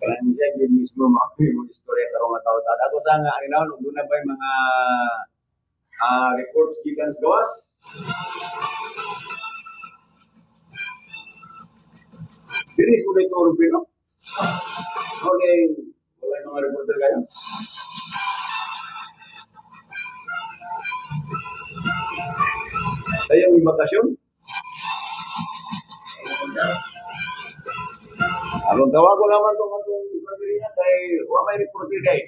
Karena siya din mismo makuha mo istorya karong nga tao. Ako sa nga aninawon ug na ba yung mga reports gikan sa gawas? Dinis mo dito Rubino? Okay, wala yung mga reporter kayo? Sa yung bakasyon? Ang tawag ko naman itong Pilipinas kay wala may reporter kayo.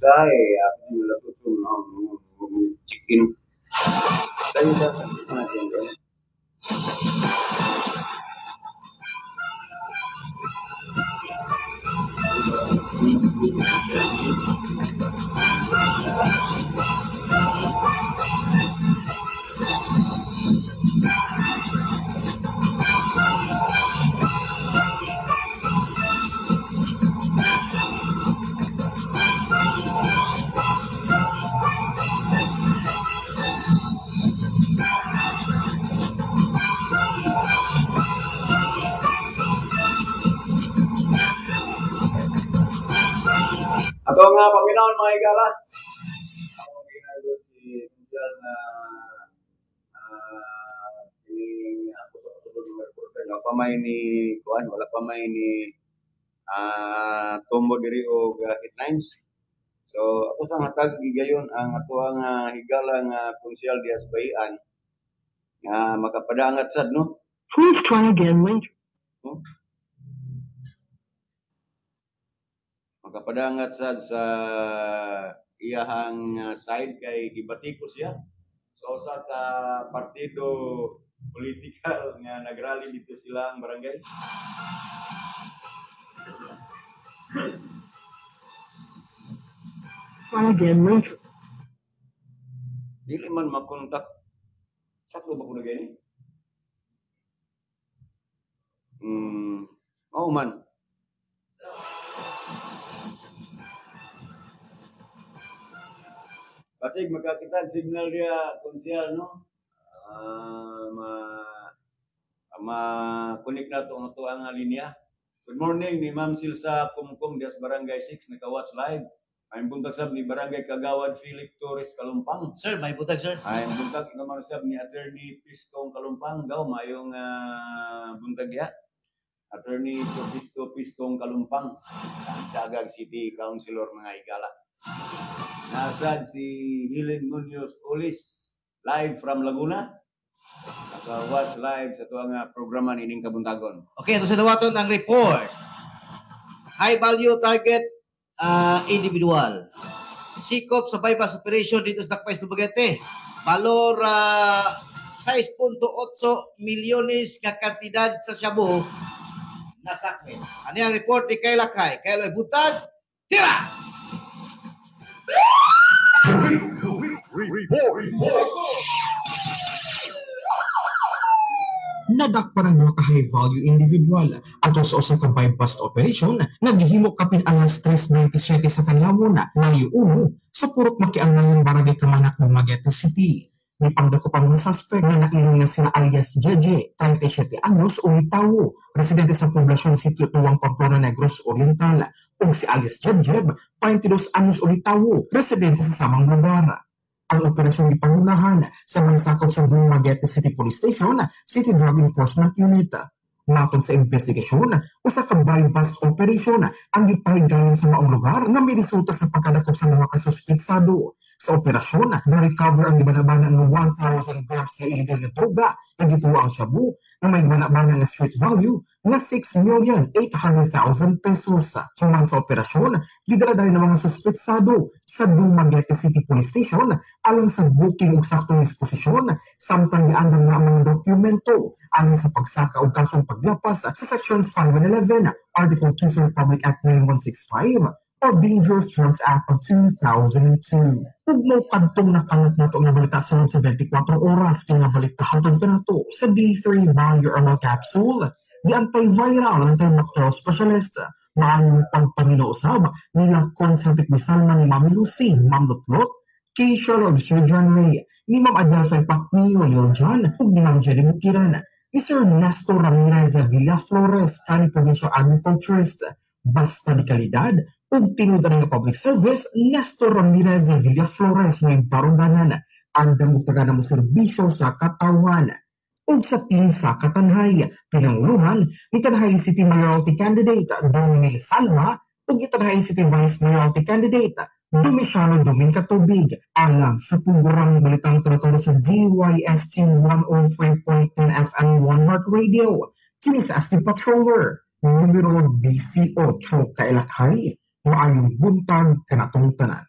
Say, ako yung lasutsun ng chicken. Tayo sa natin doon. Ato nga paminaon mga igala. Ako ginagawa si Kunsyal na kining ako sa kasulod ng reporter. Wala pa may ni Kuan, wala pa may ni tumbo diri og headlines. So ako sa hatag gigayon ang ato ang higala nga Kunsyal Diaz Bayan nga makapadangat sad no. Please try again later. Makapadangat sad sa iyahang side kay gibatikos siya sa usa ka partido politikal nga nagrally dito silang barangay. Try again later. Dili man makontak. Sakto ba ko na gani? Oh man. Kasi magkakita signal dia Kunsyal no. Ma-connect na to ang linya. Good morning ni Ma'am Silsa Kumkum Diaz Barangay 6 naka-watch live. Ay buntag sab ni Barangay Kagawad Philip Torres Kalumpang. Sir, may buntag sir. Ay buntag naman sab ni Attorney Pistong Kalumpang daw mayong buntag ya. Attorney Pistong Kalumpang, Dagag City Councilor mga igala. Nasad si Helen Munoz Ulis live from Laguna. Naka-watch live sa tuwang programa nining Kabuntagon. Okay, ito sa dawaton ang report. High value target individual. Sikop sa bypass operation dito sa Dakpais Dumaguete. Valor 6.8 milyones ka kantidad sa Shabu nasakmit. Ano ang report ni Kayla Kay? Kayla Butag, tira! Nadakpan ang mga ka-high value individual ato sa usa ka bypass operation naghihimo kapin alas 3:27 sa kanlawon Mayo 1 sa purok makiangalan barangay Kamanak ng Dumaguete City. Ni pangdako pang mga suspect nga nailing na sina alias Jeje, 37 anyos, Ulitawo, residente sa poblasyon Sitio Tuwang, Pamplona Negros Oriental, ug si alias Jebjeb, 22 anyos, Ulitawo, residente sa samang lugar. Ang operasyon ipangunahan sa mga sakop sa Dumaguete City Police Station, City Drug Enforcement Unit. Matod sa investigasyon, usa ka bypass operation ang gipahigayon sa maong lugar nga may resulta sa pagkadakop sa mga kasuspitsado. Sa operasyon, na-recover ang gibanabana ng 1,000 grams na illegal na droga na gituwa ang Shabu na may gibanabana ng street value na 6,800,000 pesos. Human sa operasyon, gidaladay ng mga suspitsado sa Dumaguete City Police Station alang sa booking ug saktong disposisyon samtang giandam na ang mga dokumento alang sa pagsaka og kasong paglapas sa Sections 5 and 11, Article 2 sa Republic Act 9165 or Dangerous Drugs Act of 2002. Ug mo kadtong nakalat nato nga balita sunod sa 24 oras kay nga balita hatod kanato sa D3 Bio Herbal Capsule. Di anti-viral, anti-bacterial specialist, maayong pagpamiloosab nila Concentric Bisalma ni Mami Lucy, Ma'am Lutlot, Keisha of Sir John Ray, ni Ma'am Adelphi Pacquiao Lil John, ug ni Ma'am Jenny Bukiran, ni Sir Nestor Ramirez Villa Flores, kani Provincial Agriculturist, basta di kalidad, ug tinudan nga public service, Nestor Ramirez Villa Flores, may paruganan, ang damugtagan na mo serbisyo sa katawan. Ug sa pinsa Katanhay, pinanguluhan ni Tanhay City Mayoralty Candidate Donmil Salma ug Tanhay City Vice Mayoralty Candidate Domiciano Domin Katubig alang sa pugurang balitang tratado sa DYST 103.10 FM One Heart Radio. Kini sa Asti Patroller, numero 18 kailakhay, maayong buntag kanatong tanan.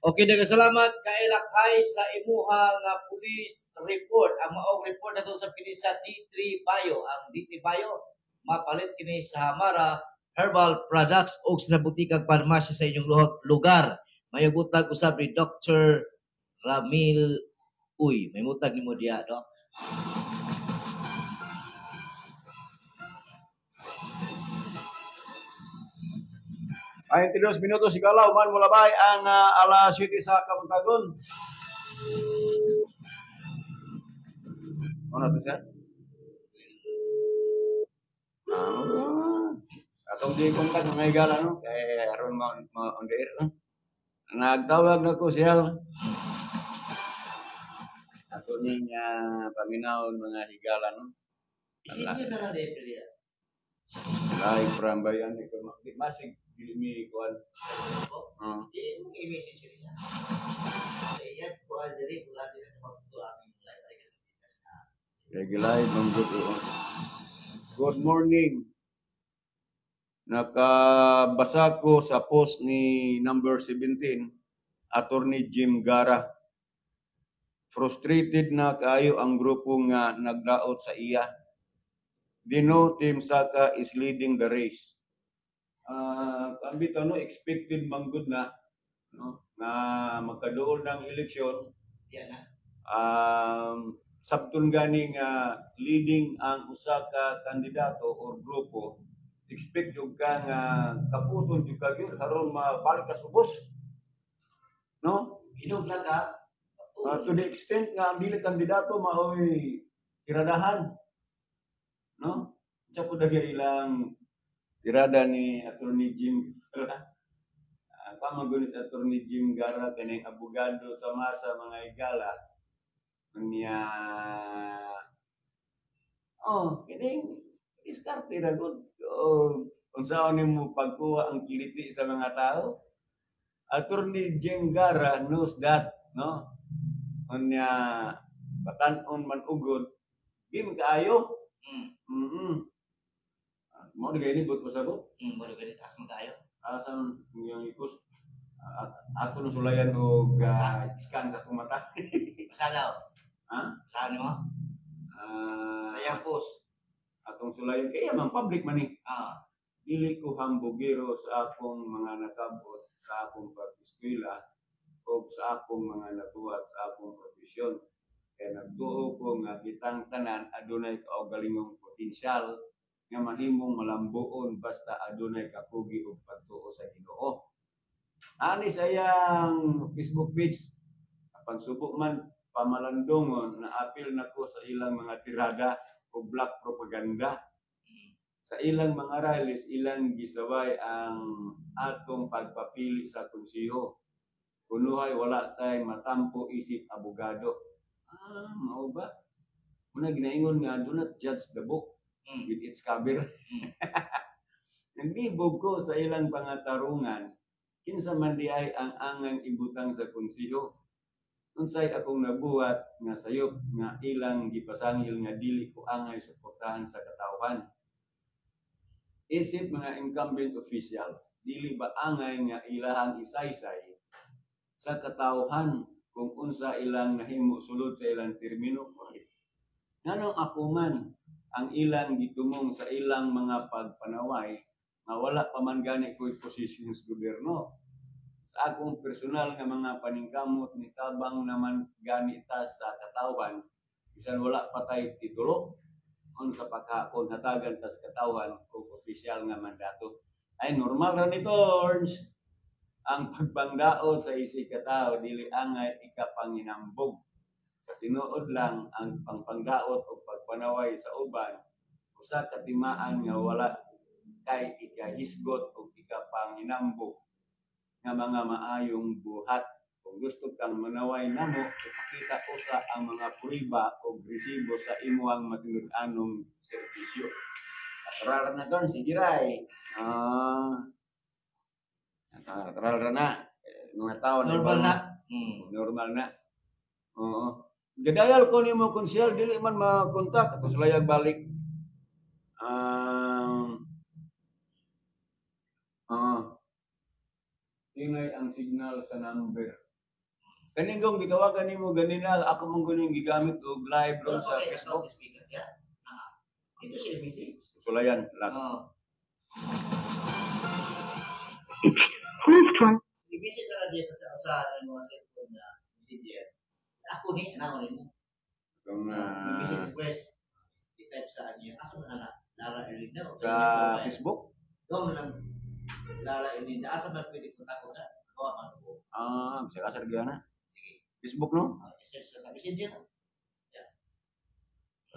Okay, daghang salamat kay Lakhay sa imuha nga police report. Ang maong report nato sa kini sa D3 Bio. Ang D3 Bio mapalit kini sa Hamara Herbal Products o sa butikang parmasya sa inyong lugar. May butag usab ni Dr. Ramil Uy. May butag nimo diha, no? Ay, 22 minutos sigalaw man mulabay ang alas 7 sa kabuntagon. Ano to siya? Atong di kontak mga higala no kay aron mo on the air no. Nagtawag na ko siya. Ato ning paminahon mga higala no. Isinyo na lang dito diha. Live from bayan ko masig Bilimi kuan. Di mo i-message niya. Yan ko diri pula din sa mga aming live ay kasi na. Regular Good morning. Nakabasa ko sa post ni number 17, Attorney Jim Gara. Frustrated na kaayo ang grupo nga nagdaot sa iya. Dino Team Saka is leading the race. Ambito no expected manggod na no na magkaduol ng eleksyon. Yan na. Sabton ganing leading ang usa ka kandidato or grupo, expect jud ka nga kaputon jud ka gyud aron mabalik ka subos. No? Hinuglan ka. To the extent nga ang dili kandidato maoy tiradahan. No? Sa pud ilang tirada ni Attorney Jim pamagulis Attorney Jim Gara kaning abogado sa masa mga higala niya kining diskarte ra gud unsaon nimo pagkuha ang kiliti sa mga tao. Attorney Jim Gara knows that no unya batan-on man ugod gim kaayo mo gani but pasabot Mo gani taas mo tayo. asan yung ikos ato no sulayan og scan sa akong mata. Basa daw. Ha? Saan mo? Sayang post. Atong sulayan kaya man public man ni. Dili ko hambugiro sa akong mga nakabot sa akong pag-eskwela o sa akong mga natuwat sa akong profesyon. Kaya nagtuo ko nga kitang tanan adunay kaugalingong potensyal nga mahimong malambuon basta adunay kapugi og pagtuo sa Ginoo. Ani sayang Facebook page apan subok man pamalandongon na apil nako sa ilang mga tirada o black propaganda. Sa ilang mga rallies ilang gisaway ang atong pagpapili sa konseho. Kunuhay wala tay matampo isip abogado. Mao ba? Muna ginaingon nga do not judge the book with its cover. Nagbibog ko sa ilang pangatarungan, kinsa man di ay ang angang ibutang sa konseho. Unsay akong nabuhat nga sayop nga ilang gipasangil nga dili ko angay suportahan sa katawhan. Isip mga incumbent officials, dili ba angay nga ilahang isaysay sa katawhan kung unsa ilang nahimo sulod sa ilang termino? Nganong ako man ang ilang gitumong sa ilang mga pagpanaway nga wala pa man gani ko'y posisyon sa gobyerno. Sa akong personal nga mga paningkamot ni tabang naman gani ta sa katawan bisan wala patay titulo. sa pagkakon hatagan tas katawan o opisyal nga mandato. Ay normal ra nito, Orns. Ang pagpangdaot sa isig katao dili angay ikapanginambog. Tinuod lang ang pangpangdaot o pagpanaway sa uban usa ka timaan nga wala kay ikahisgot o ikapanginambog nga mga maayong buhat. Kung gusto kang manaway namo, ipakita ko sa ang mga prueba o resibo sa imuhang matinud-anong serbisyo. Natural na doon, sige ray. Natural na. Mga tao Normal na. Normal na. Oo. Gadayal ko ni mo konsyel, dili man makontak. Tapos layag balik. Ingay ang signal sa number. Kanigong gitawagan nimo ganina ako mong guling gigamit og live ron sa Facebook. Ito siya message. Sulayan last. Please try. I-message na diya sa mga cellphone na messenger. Ako ni ana ko Kung message request i-type sa niya. Asa man ana? Lara Erlinda o sa Facebook. Doon man Lara Erlinda. Asa man pwede kontak ko na? Ako man ko. Bisa kasar na. Sige. Facebook no? Message sa messenger.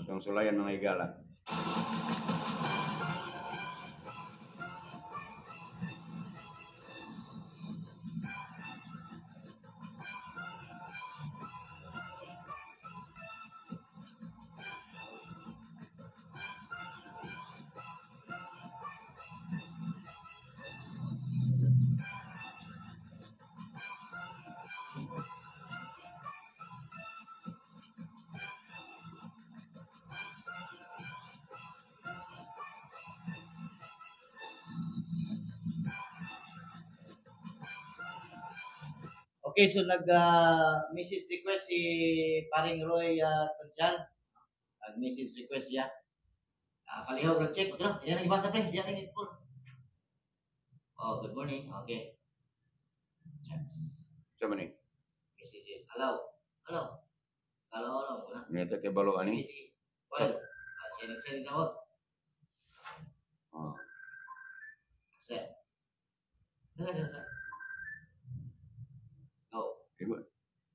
Itong sulayan mga igala. Okay, so nag-message request si Paring Roy Tanjan. Nag-message request siya. Palihaw ng check. Ito, yan ang ibasa pre. Yan ang ipon. Oh, good morning. Okay. Checks. Sa man ni? Message. Hello. Hello. Hello. Nito kay balo ani. Sige. Well, sharing tawag. Sir. Dala.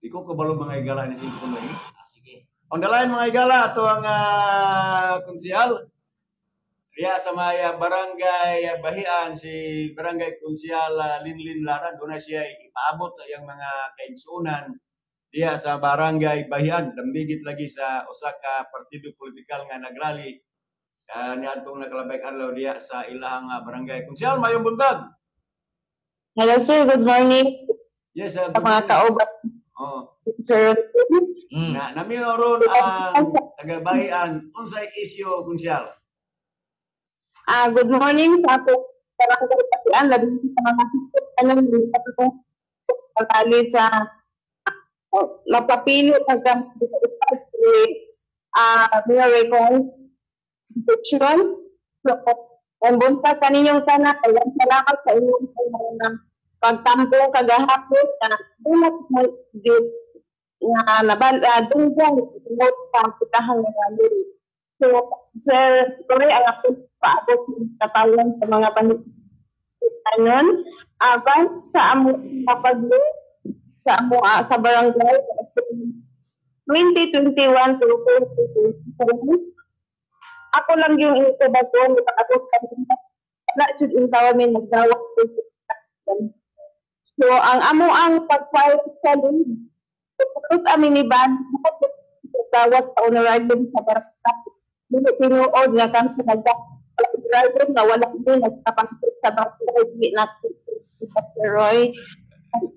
Di ko kabalo mga igala ni cellphone lagi. Sige. Ang dalayan mga igala ato ang konsyal. Diya sa maya barangay Bahian si barangay konsyal Linlin Lara doon na siya ipaabot sa iyang mga kaigsunan diya sa barangay Bahian. Dambigit lagi sa Osaka partido politikal nga nagrally. Niadtong nakalabay adlaw diya sa ilahang barangay konsyal. Mayong buntag. Hello sir, good morning. Yes, Sa mga kauban. Sir, nami ron ang taga-Bahian unsay isyu konsyal? good morning sa ako. Barangay Bahian, labi sa mga pagkali sa mapapili hanggang mga reconstruction. So, ang bunta kaninyong sana, kayang salamat sa inyong pagtampong kagahapon na ulat mo nga dunggang tungod sa putahang nagaliri. So, Sir Roy, ang ako paabot ng katawan sa mga panitanon. Aban sa amo kapaglo sa amo sa barangay 2021 to 2022. Ako lang yung itubagon ako kanina. Wala jud in tawamin nagdawat ko. So, ang amo ang pag-file sa lead. Tapos amin ni Ban, dawat sa honorarium sa barangay. Dili tinuod nga kang sinagdawat na wala din nagtapangkit sa barangay. Dili na Sir Roy.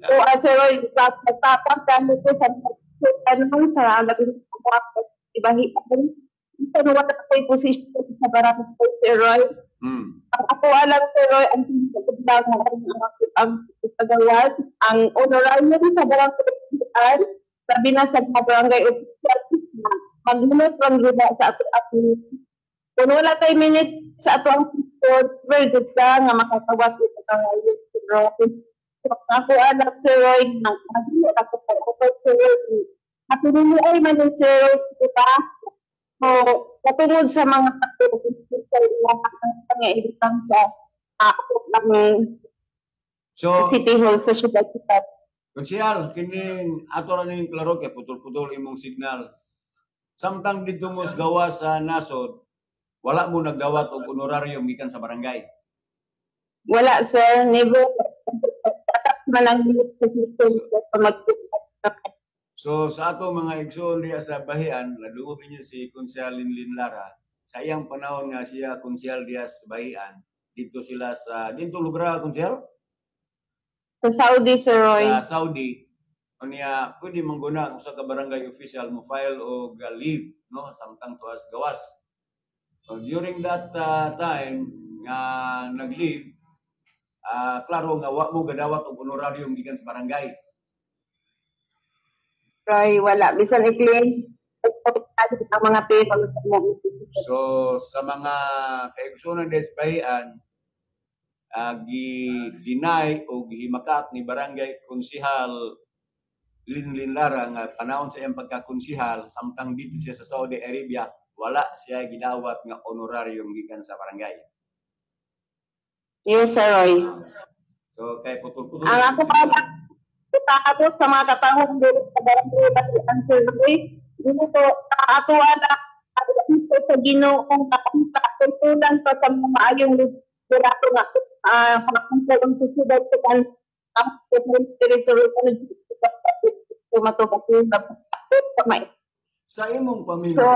So, Sir Roy, nagtapang kami ko sa tanong sa labing ibahi. Ito na wala ko'y posisyon sa barangay Sir Roy. Ako alam Sir Roy, ang pinagdang ang pagawad, ang honorarium sa barangay, sabi na sa mga barangay official na mag-minute lang gina sa ato-ato. Kung wala tayo minute sa ato ang support, very good ka nga makatawag sa barangay Sir Roy. So, ako alam Sir Roy, nag-minute ako sa Sir Roy. Happy New Year man Sir Roy, diba? So, katungod sa mga pang-ibitang sa ng So, City Hall sa Syudad Kita. Konsehal, kining ato ra ning klaro kay putol-putol imong signal. Samtang dito mo gawa sa nasod, wala mo nagdawat og honorarium gikan sa barangay. Wala, sir. Never. Man ang So sa ato mga igsoon diya sa bahian, laduog ninyo si Konsehal Linlin Lara. Sa iyang panahon nga siya Konsehal diya sa bahian, dito sila sa dito lugar Konsehal sa Saudi, Sir Roy. sa Saudi. Unya pwede mangguna sa ka barangay official mo file og leave no samtang tuas gawas. So during that time nga nag-leave, klaro nga wa mo gadawat og honorarium gikan sa barangay. Roy, wala. Bisan i-claim ang mga pera mo. So sa mga kaigsunan des bahian, gi-deny o gihimakak ni barangay konsehal Linlin Lara nga panahon sa iyang pagkakonsehal samtang dito siya sa Saudi Arabia, wala siya gidawat nga honorarium gikan sa barangay. Yes, Sir Roy. So kay putol-putol. Ang ako pa taabot sa mga katahong dito sa barangay ang Sir Roy. Dito ko ato wala sa Ginoong kakita tulungan pa sa mga maayong liderato nga pagkumpulong sa siyudad sa ang Sa imong paminaw, So,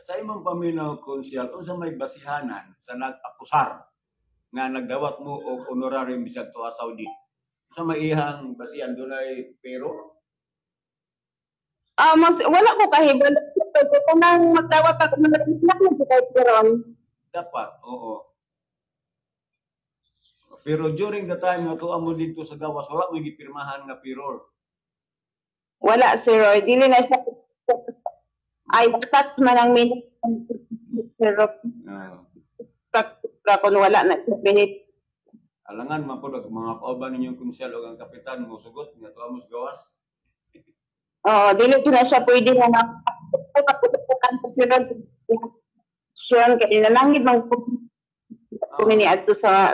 sa imong paminaw konsyal, unsa may basihanan sa nag-akusar nga nagdawat mo og honorarium bisag tuwa Saudi? Sa may ihang basihan dunay pero wala ko kahibal. Kung nang magdawat ako ng nagdawat dapat, oo. Pero during the time nga tuwa mo dito sa gawas, wala mo gipirmahan nga pirol. wala, Sir Roy. Dili na siya ay batat man ang pero kung wala na siya pinit. Alangan man po mga kauban ninyong konsyal o ang kapitan mo sugot nga tuwa mo sa gawas. Oo, dili ko na siya pwede na nakapagpukan sa Sir Roy. Siya, kaya nalangit mang kumini ato sa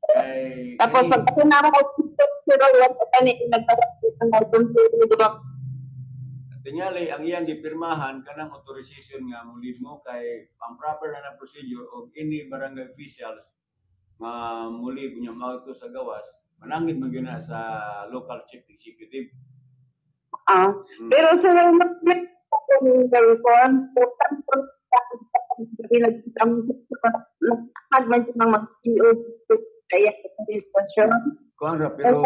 Kay tapos pag ako naman ako Sir Roy, wala ni nagtawag ng tingali ang iyang gipirmahan kanang authorization nga mulid mo kay ang proper na procedure og any barangay officials nga muli niya mauto sa gawas manangit man gyud na sa local chief executive. Pero Sir Roy, kaya discussion. Kuan ra pero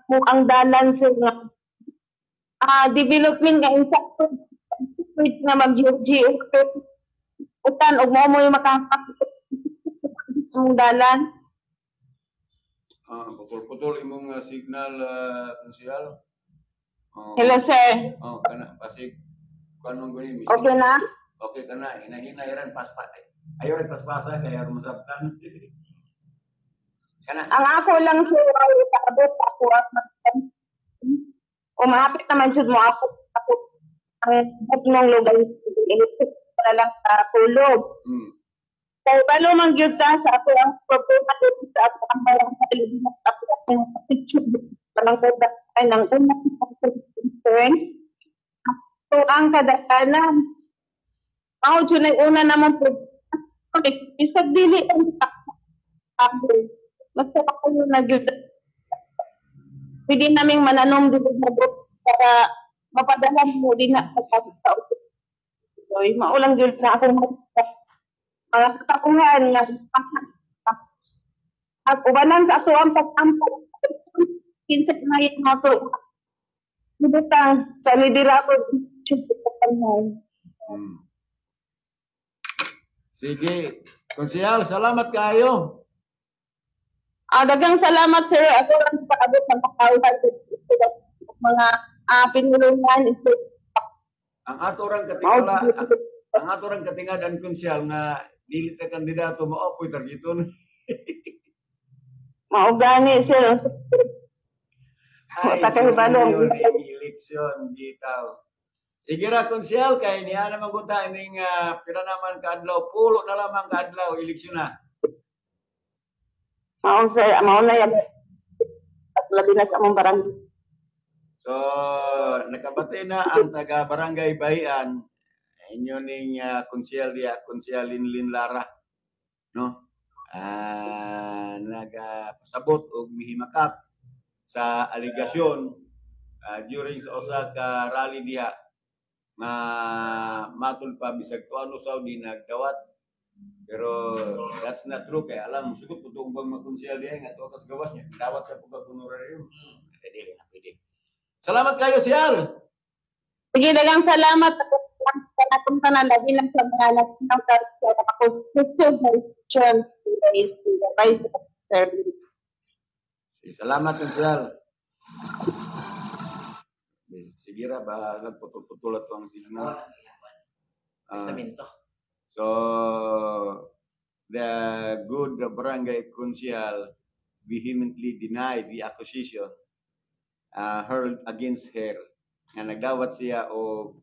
Ang dalan sa development nga insakto nga mag-GO utan og mo yung ang dalan. putol-putol imong signal konsyal. Hello, sir. Kana pasig kuan man guni Okay na? Okay kana hinahinay ran paspas. Ayo ra paspasa kay aron masabtan. Kana Ang ako lang sir ay paabot ako at umapit naman jud mo ako ang ng lugar na lang sa tulog. Kaya balo man gyud ta sa ako ang problema dito sa ako ang barang sa ilibig ako ang attitude parang ko ay nang unang concern. So ang kadalanan ako jud ay una naman po isag dili ang basta ako yung nag-yun. Pwede naming mananom dito na para mapadala mo din na sa tao. So, maulang yun na ako mga katapungan nga at ubanan sa ato ang pag-ampag kinsa na yung ato sa lidera ko sige, konsyal, salamat kaayo. Dagang salamat sir. Ako lang paabot ng pakawal mga pinulungan. Ang ato rang katingadan konsyal nga dili ta kandidato mao-apoy targeton. Mao gani sir. Ay, Sa kahibalong. Ilik eleksyon bitaw. Sige ra konsyal kay niya naman gunta ining pila naman kaadlaw pulo na lamang kaadlaw eleksyon na. Mao sir, mao na yan. At labi na sa among barangay. So nakabati na ang taga Barangay Bahian inyo ning konsyal dia konsyal Linlin Lara no. Nagpasabot og mihimakap sa aligasyon during sa usa ka rally diha nga matul pa bisag tuano Saudi nagdawat pero that's not true kay alam sugot puto umbang makonsyal diha nga tuwa kas gawas niya dawat sa pagka honorarium pwede na pwede. Salamat kayo Sial. Sige, dagang salamat sa atong tanan labi lang sa mga natinang sa constitution is the vice president. Salamat Sial. Sige ra ba nagputol-putol at ang sila. Testamento. So the good barangay consial vehemently denied the accusation hurled against her nga nagdawat siya og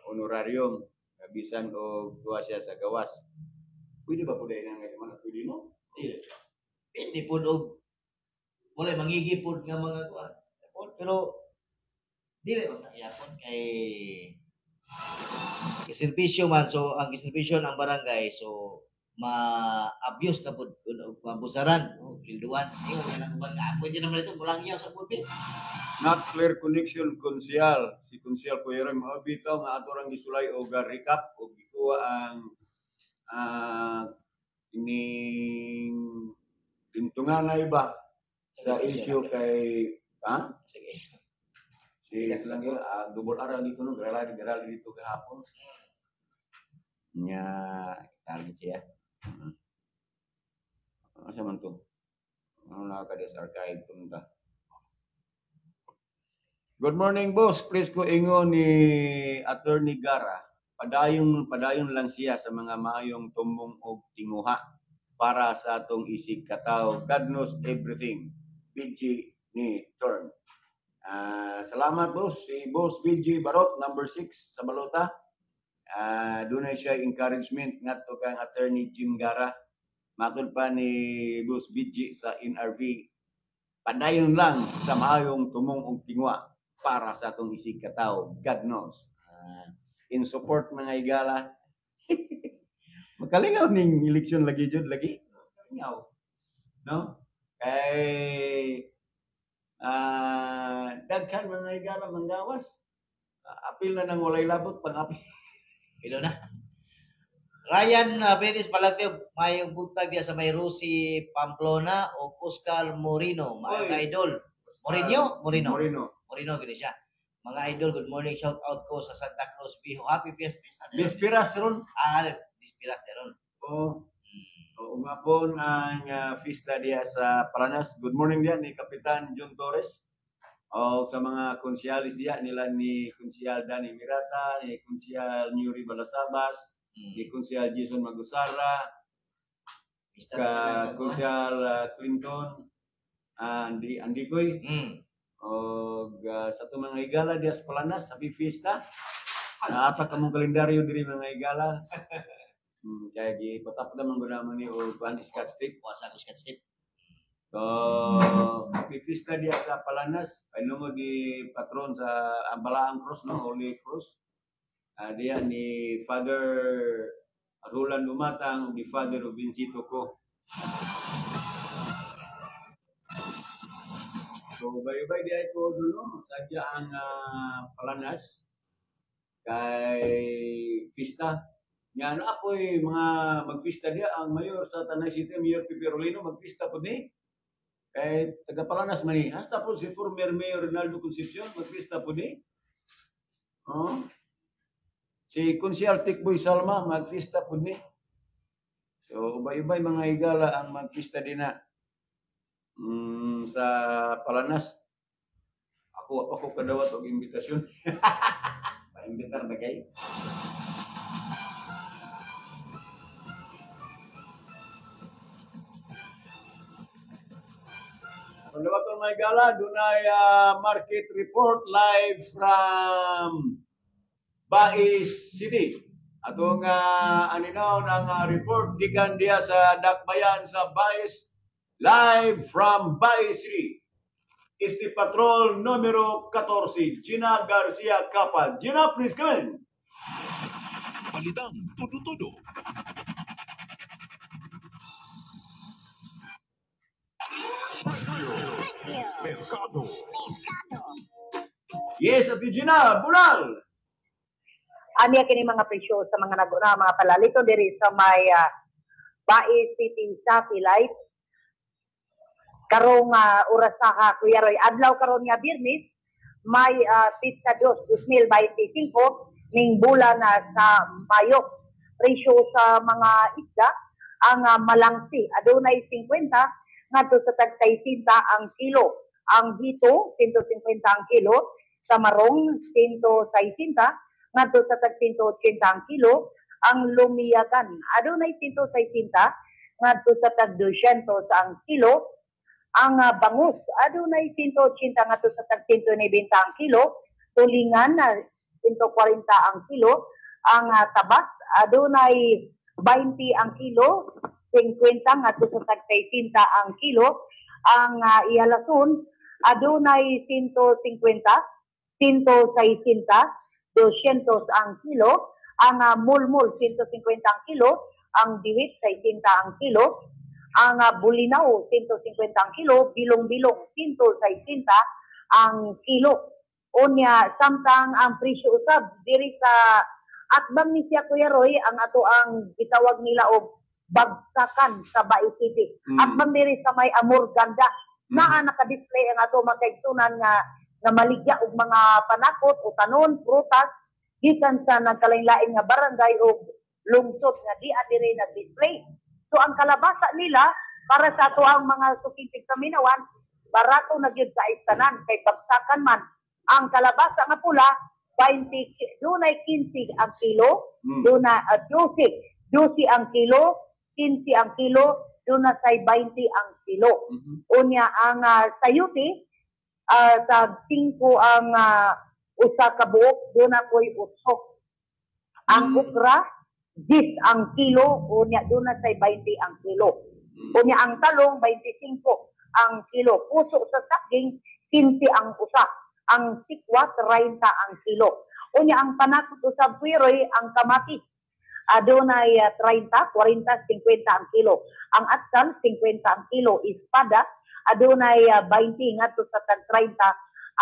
honorarium bisan og tuwa siya sa gawas. Pwede ba pud na nga man pwede no? Pwede po og wala mangigipod nga mga kuan. Pero dili man tagyapon kay serbisyo man so ang serbisyo ng barangay so ma-abuse na pud og mabusaran kilduan ingon nga nang pwede naman ito bulang yaw sa pulpit. Not clear connection konsyal si konsyal Kuya Ram bitaw nga ato rang gisulay og recap og gikuha ang ining pintungan na iba sa issue kay Sige. si lang yun, double R dito no, garali dito kahapon. Nya target siya. Asa man to? Ano na ka sa archive punta. Good morning boss, please ko ingon ni Attorney Gara. Padayon lang siya sa mga maayong tumong og tinguha para sa atong isig kataw. God knows everything. BG ni turn. Salamat boss. Si Boss BG Barot, number 6 sa Balota. Doon siya encouragement ngadto kang Attorney Jim Gara. Matod pa ni Boss BG sa NRV. Padayon lang sa maayong tumong og tingwa para sa atong isig kataw. God knows. In support mga igala. Makalingaw ning eleksyon lagi jud lagi. Makalingaw. No? Kay daghan mga igala manggawas. Apil na nang walay labot pang-apil. Pilo na. Ryan Perez Palagteo, mayong buntag diya sa may Rusi Pamplona o Oscar Morino, mga idol. Morino gini siya. Mga idol, good morning. Shout out ko sa Santa Cruz Biho. Happy Fiesta. Dispiras ron. Dispiras ron. Umapon ang fiesta diya sa Paranas. Good morning diya ni Kapitan John Torres. O sa mga konsyalis diya nila ni Konsyal Danny Mirata, ni Konsyal Nuri Balasabas, ni Konsyal Jason Magusara, Konsyal Clinton, Andy Koy. O sa itong mga igala diya sa Paranas, sabi fiesta. Atak kamong kalendaryo diri mga igala. Kaya gipatap naman gunaman ni o kuan Scott Stick. Puasa ko Scott Stick. So, happy fiesta diya sa Palanas. Painungo di patron sa Ambalaang Cross, no? Holy Cross. Diya ni Father Roland Lumatang, ni Father Vincito ko. So, bye-bye diya ito dulo. Sadya ang Palanas kay fiesta. Yan apoy mga magpista diya ang mayor sa Tanay City, Mayor Pipi Rolino, magpista po ni. Kay taga Palanas man ni. Hasta po si former Mayor Ronaldo Concepcion, magpista po ni. Si Konsyal Tikboy Salma, magpista po ni. So, ubay-ubay mga igala ang magpista din na sa Palanas. Ako kadawat og imbitasyon. Pa-imbitar na kay. Salamat mga igala. Dunay market report live from Bais City. Atong aninaw ng report gikan diya sa Dakbayan sa Bais, live from Bais City. Este Patrol numero 14, Gina Garcia Capa. Gina, please come in. Balitang tudo-tudo. Mercado. Yes, Ate Gina, bunal. Anya kini mga presyo sa mga naguna mga palalito diri sa may Bais City sa Pilay. Karong oras sa Kuya Roy, adlaw karon nga Biyernes, may Pizza 2, 2025 ning bulan sa Mayo. Presyo sa mga isda ang malangsi adunay 50 ngadto sa tag 60 ang kilo. Ang hito 150 ang kilo, sa marong 160 ngadto sa tag 180 ang kilo. Ang lumiyagan adunay 160 ngadto sa tag 200 ang kilo. Ang bangus adunay 180 ngadto sa tag 190 ang kilo. Tulingan 140 ang kilo. Ang tabas adunay 20 ang kilo, 50 ngadto sa tag 60 ang kilo. Ang ihalason adunay 150, 160, 200 ang kilo. Ang mulmul 150 ang kilo. Ang diwit 60 ang kilo. Ang bulinaw 150 ang kilo. Bilong-bilong 160 ang kilo. Unya samtang ang presyo usab diri sa atbang ni siya Kuya Roy, ang ato ang gitawag nila og bagsakan sa Bais City. Atbang diri sa may Amor Ganda naa naka-display ang ato makaigsunan nga maligya og mga panakot o tanon, prutas gikan sa nagkalain-lain nga barangay o lungsod nga di adire nag-display. So ang kalabasa nila para sa ato ang mga sukipig sa Minawan, barato na gyud sa istanan kay bagsakan man. Ang kalabasa nga pula 20, dunay 15 ang kilo, dunay 12 ang kilo, 15 ang kilo, dunay say 20 ang kilo. Unya ang sayuti sa 5 ang usa ka buok, dunay koy 8. Ang okra 10 ang kilo, unya dunay say 20 ang kilo. Unya ang talong 25 ang kilo. Puso sa saging 15 ang usa. Ang sikwa 30 ang kilo. Unya ang panakot usab Kuya ang kamatis adunay 30, 40, 50 ang kilo. Ang atsal 50 ang kilo. Espada adunay 20 ngadto sa tag 30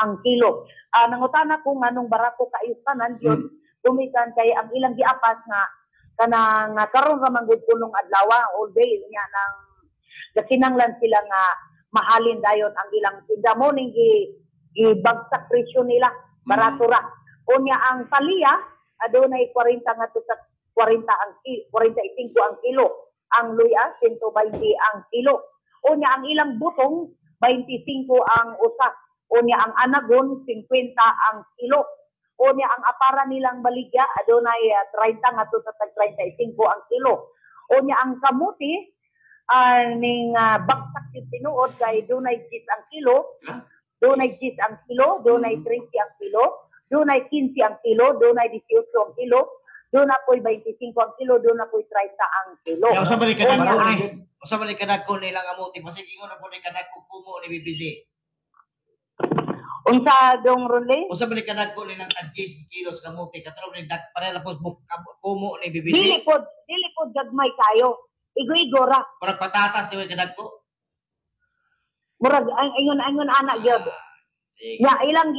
ang kilo. Nangutana ko nganong barako kaayusanan yun tumikan kay ang ilang giapas nga kanang karon ra man gud kulong adlaw all day nya nang gakinanglan sila nga mahalin dayon ang ilang tinda mo ning gibagsak presyo nila barato ra. Unya ang palya adunay 40 ngadto sa 40 ang 45 ang kilo. Ang luya 120 ang kilo. Unya ang ilang butong 25 ang usa. Unya ang anagon 50 ang kilo. Unya ang apara nilang baligya adunay 30 ngadto sa 35 ang kilo. Unya ang kamuti ning bagsak yung tinuod kay dunay 10 ang kilo. Dunay 10 ang kilo, dunay 30 ang kilo, dunay 15 ang kilo, dunay 18 ang kilo, dunay po'y 25 ang kilo, dunay po'y 30 ang kilo. Ya, usa balik ka nagko ni. Usa balik ka nagko nilang amuti pasigingon na po ni kanako kumo ni BBC. Unsa dong Ronle? Usa balik ka nagko nilang tag 10 kilos kamuti katro ni para pos kumo ni BBC. Dili pod gagmay kayo. Igo-igo ra. Para patatas ni kanako. Murag ingon ana gyud. Ya ilang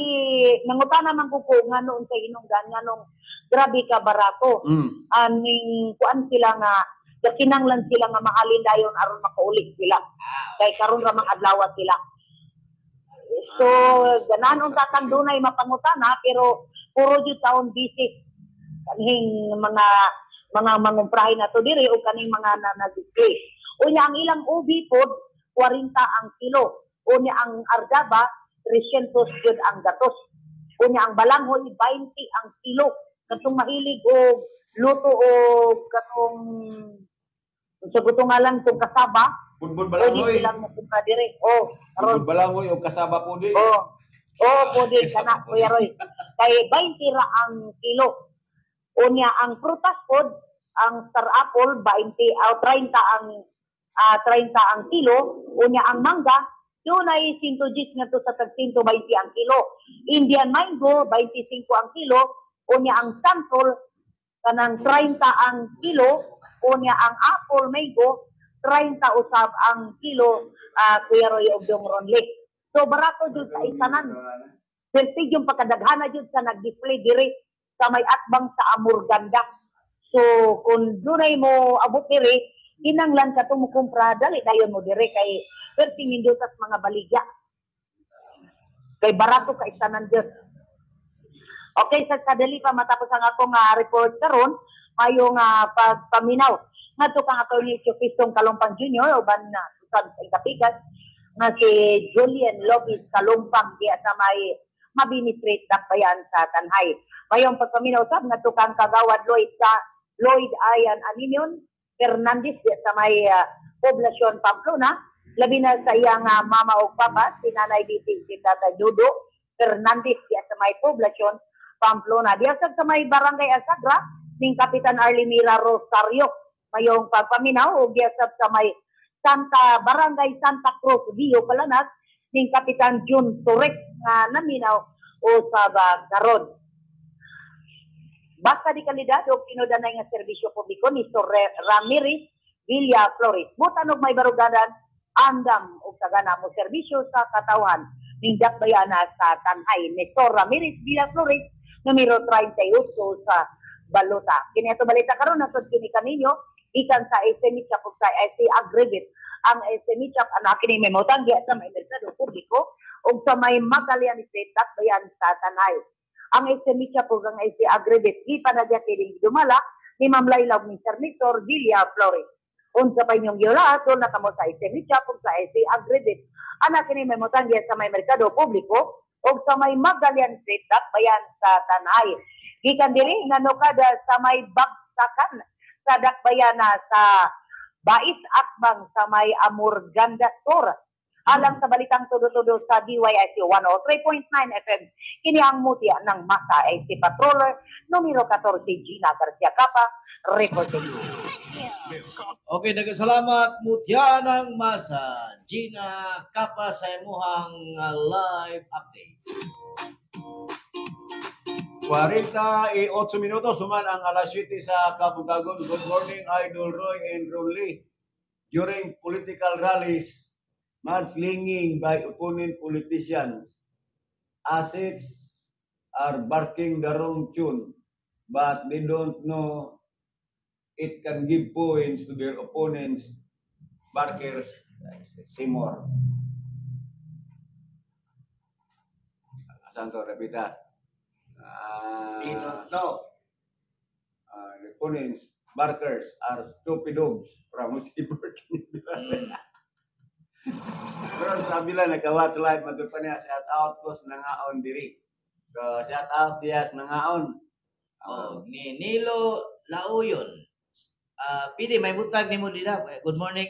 nangutana man ko ngano unsay hinungdan nganong grabe ka barato. Aning kuan sila nga kinanglan sila nga mahalin dayon aron makaulit sila. Kay karon ra mang adlaw sila. So ganan unta tang dunay mapangutana pero puro jud taon busy kaning mga mangumprahin nato diri o kaning mga nag-display. Unya ang ilang ubi pod 40 ang kilo. Unya ang argaba 300 jud ang gatos. Unya ang balanghoy 20 ang kilo. Katong mahilig og luto og katong So gusto nga lang itong kasaba, Budbud pwede balangoy. silang mapunta dire. Oh, karon. Budbud balangoy o kasaba po di. Oh, pwede ka na, Kuya Roy. Kay 20 ra ang kilo. Unya ang prutas pod, ang star apple 20 o 30 ang kilo. Unya ang mangga dunay 110 ngadto sa tag 120 ang kilo. Indian mango 25 ang kilo. Unya ang santol kanang 30 ang kilo. Unya ang apple mango 30 usab ang kilo. Kuya Roy og Dongron Lake. So barato jud sa isanan. Pertig yung pagkadaghana jud sa nag-display diri sa may atbang sa Amurganda. So kung dunay mo abot diri, kinanglan ka mo kumpra dali dayon mo diri kay perting hindi sa mga baligya. Kay barato ka isanan jud. Okay, sa kadali pa matapos ang akong report karon, mayong pagpaminaw. Ngadto kang Attorney Chupistong Kalumpang Jr. uban na usab sa kapigat nga si Julian Lopez Kalumpang diya sa may Mabini Street, Dakbayan sa Tanhay. Mayong pagpaminaw sab ngadto kang kagawad Lloyd Ayan Aninion Fernandez diya sa may poblasyon Pamplona, labi na sa iyang mama o papa, si Nanay Biting si Tata Dudo Fernandez diya sa may poblasyon Pamplona. Diya sa may Barangay Asagra ning Kapitan Arlimira Rosario. Mayong pagpaminaw og diya sa may Barangay Santa Cruz, Dio Palanas, ning Kapitan Jun Torres nga naminaw o sa karon. Basta di kalidad o pinudanay nga serbisyo publiko ni Sir Ramirez Villa Flores. Mutanog may barugadan, andam o sagana mo serbisyo sa katawan ning Dakbayana sa Tanhay ni Sir Ramirez Villa Flores, numero 38 sa Balota. Kini ato balita karon nasod kini kaninyo ikan sa SME Chap sa SC Aggregate. Ang SME Chap anak kini may motanggi sa may merkado publiko ug sa may Magallanes State Dakbayan sa Tanay. Ang SME Chap ug ang SC Aggregate ipanagya kining dumala ni Ma'am Laila ni Senator Villa Flores. Unsa pa inyong giulato natamo sa SME Chap ug sa SC Aggregate. Anak kini may motanggi sa may merkado publiko ug sa may Magallanes State Dakbayan sa Tanay. Gikan diri nanukada sa may bagsakan sa Dakbayana sa Bais Akbang sa may Amurganda Sur. Alang sa balitang tudo-tudo sa DYIC 103.9 FM, kini ang mutya ng Masa IC Patroller, numero 14, Gina Garcia Capa, reporting. Okay, nagkasalamat mutya ng masa. Gina Capa sa imuhang live update. 48 minutos suman ang alas 7 sa Kabutagon. Good morning, Idol Roy and Ronly. During political rallies, mudslinging by opponent politicians, assets are barking the wrong tune, but they don't know it can give points to their opponents, barkers, Seymour. Santo Repita. They don't know. The opponents, barkers, are stupid dogs from Seymour. Pero sabi lang, nagka-watch live, matod pa niya, shout out ko sa nangaon diri. So, shout out diya sa nangaon. Ni Nilo Lauyon. Pidi, may butag ni mo dila. Good morning,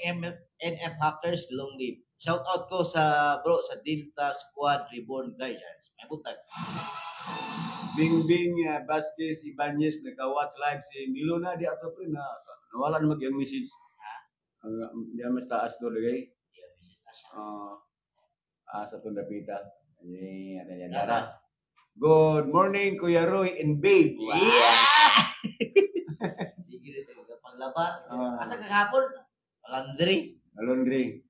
NF Hackers, long live. Shout out ko sa bro sa Delta Squad Reborn Guardians. May butag. Bingbing Vasquez Ibanez, nagka-watch live si Milona di ato pre na nawala na mag-yung message. Diyan mas taas do lagay. Sa Pundapita. Ani ada yan dara. Good morning Kuya Roy and Babe. Wow. Yeah! Sige rin sa paglaba. Asa kahapon? Laundry. Laundry.